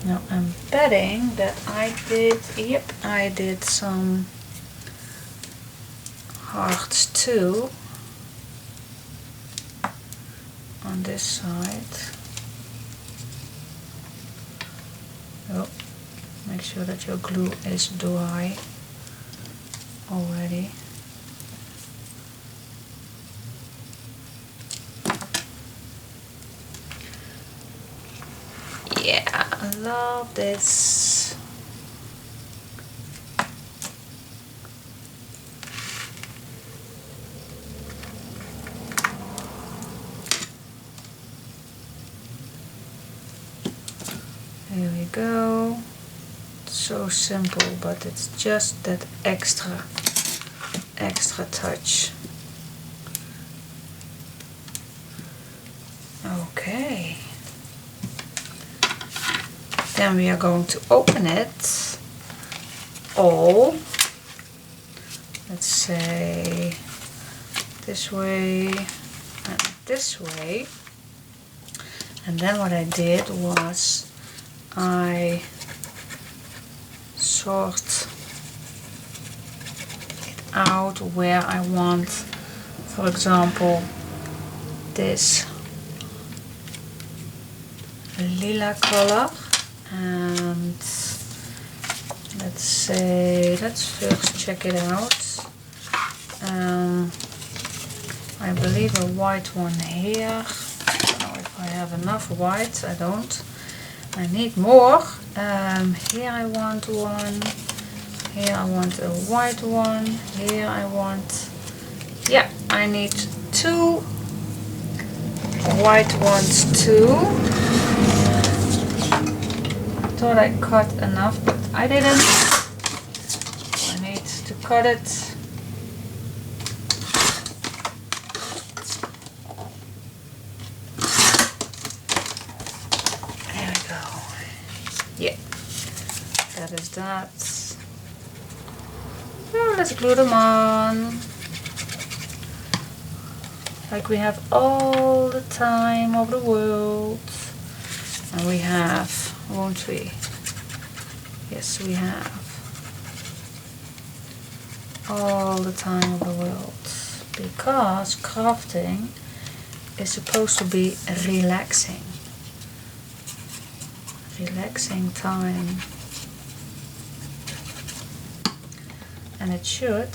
Now I'm betting that I did some hearts too on this side. Oh, make sure that your glue is dry already. Yeah, I love this. go. So simple, but it's just that extra touch. Okay. Then we are going to open it all. Let's say this way and this way. And then what I did was I sort it out where I want, for example, this lila color, and let's say, let's first check it out. I believe a white one here. I don't know if I have enough white. I don't. I need more. Here I want one. Here I want a white one. Here I want, yeah, I need 2 white ones too. I thought I cut enough, but I didn't. I need to cut it. There we go. Yeah, that is that. So let's glue them on. Like we have all the time of the world. And we have, won't we? Yes, we have all the time of the world. Because crafting is supposed to be relaxing. Relaxing time. And it should.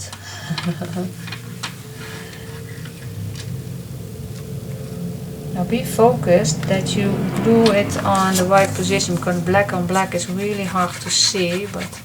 Now be focused that you glue it on the right position, because black on black is really hard to see, but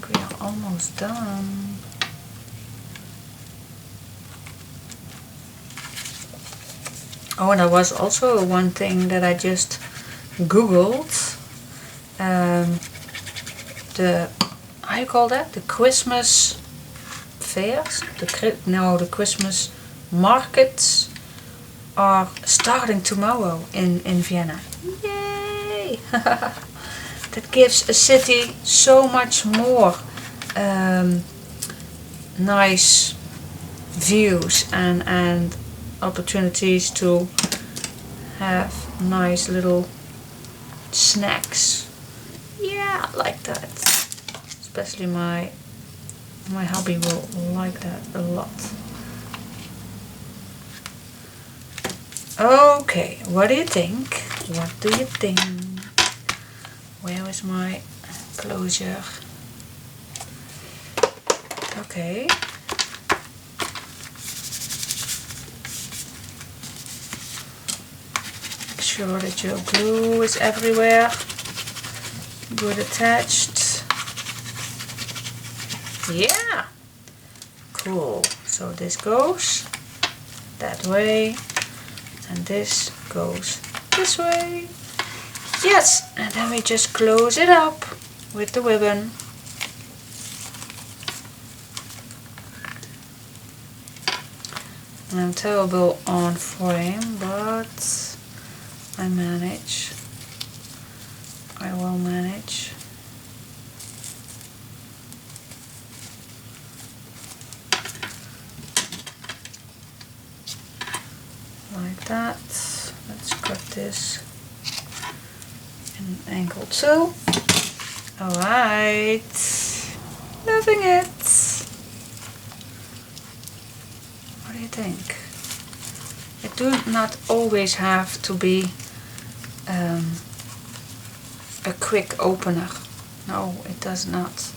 we are almost done. Oh, and there was also one thing that I just googled. The, how you call that? The Christmas fairs? The Christmas markets are starting tomorrow in Vienna. Yay! That gives a city so much more nice views and opportunities to have nice little snacks. Yeah, I like that. Especially my hubby will like that a lot. Okay, what do you think? What do you think? Where is my closure? Okay. Make sure that your glue is everywhere. Good attached. Yeah. Cool. So this goes that way. And this goes this way. Yes, and then we just close it up with the ribbon. I'm terrible on frame, but I manage. I will manage. Like that. Let's cut this in angle 2. Alright. Loving it. What do you think? It do not always have to be a quick opener. No, it does not.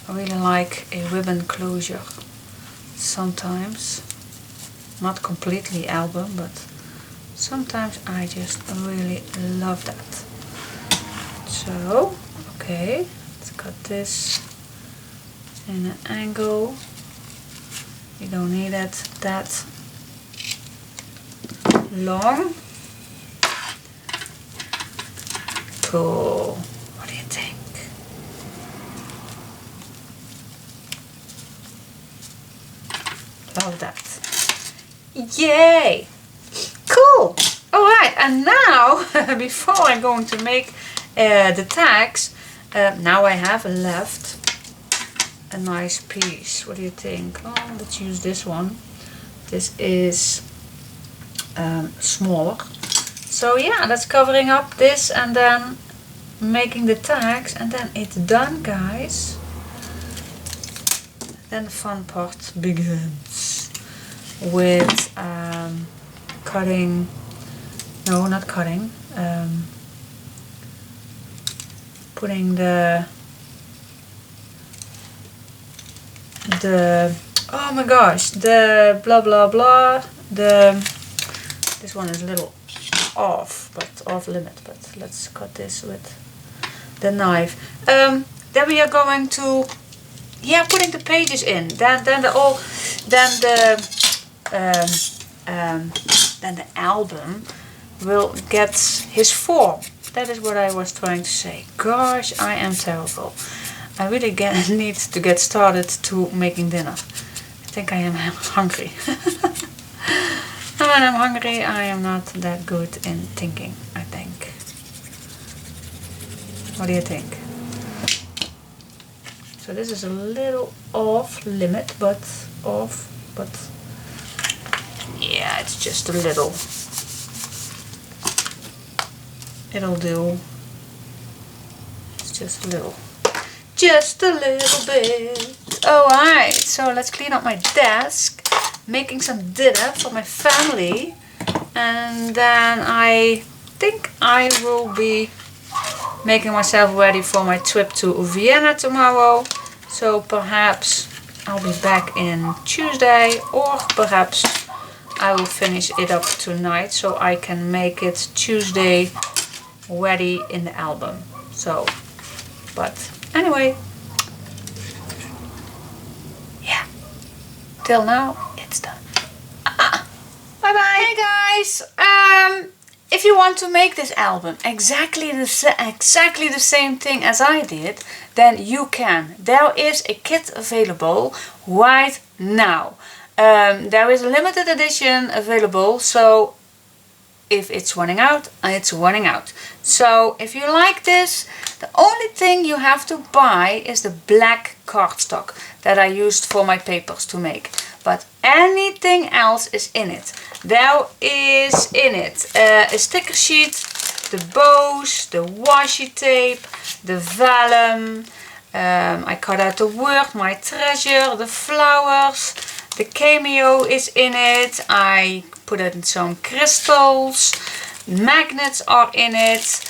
I really like a ribbon closure sometimes. Not completely album, but sometimes I just really love that. So, okay, let's cut this in an angle. You don't need it that long. Cool. What do you think? Love that. Yay! Cool! Alright, and now, before I'm going to make the tags, now I have left a nice piece. What do you think? Oh, let's use this one. This is smaller. So yeah, that's covering up this and then making the tags, and then it's done, guys. Then the fun part begins with cutting, no, not cutting, putting the oh my gosh, the blah blah blah, this one is a little off limit, but let's cut this with the knife. Then we are going to, yeah, putting the pages in. Then the album will get his form. That is what I was trying to say. Gosh, I am terrible. I really need to get started to making dinner. I think I am hungry. And when I'm hungry, I am not that good in thinking, I think. What do you think? So this is a little off limit, but yeah, it's just a little. It'll do. It's just a little. Just a little bit. Alright, so let's clean up my desk. Making some dinner for my family. And then I think I will be making myself ready for my trip to Vienna tomorrow. So perhaps I'll be back in Tuesday, or perhaps I will finish it up tonight so I can make it Tuesday ready in the album. So, but anyway, yeah, till now it's done. Bye bye. Hey guys, if you want to make this album exactly the same thing as I did, then you can. There is a kit available right now. There is a limited edition available, so if it's running out, it's running out. So if you like this, the only thing you have to buy is the black cardstock that I used for my papers to make. But anything else is in it. There is in it a sticker sheet, the bows, the washi tape, the vellum. I cut out the word, my treasure, the flowers, the cameo is in it. I put in some crystals, magnets are in it,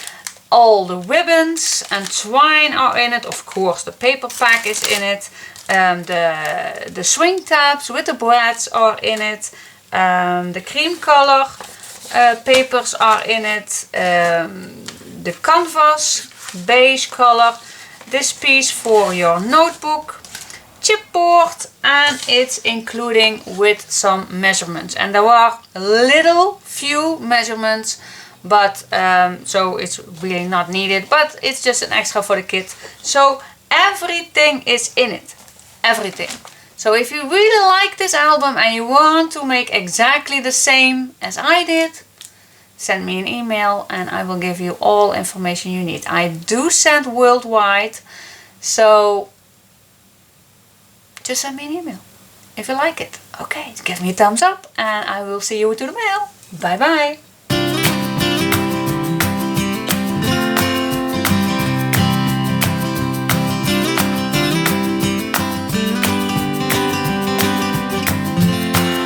all the ribbons and twine are in it. Of course, the paper pack is in it. The swing tabs with the brads are in it. The cream color papers are in it. The canvas, beige color. This piece for your notebook. Chipboard, and it's including with some measurements, and there are little few measurements, but so it's really not needed, but it's just an extra for the kit. So everything is in it, everything. So if you really like this album and you want to make exactly the same as I did, send me an email and I will give you all information you need. I do send worldwide, so just send me an email if you like it. Okay, give me a thumbs up and I will see you to the mail. Bye bye.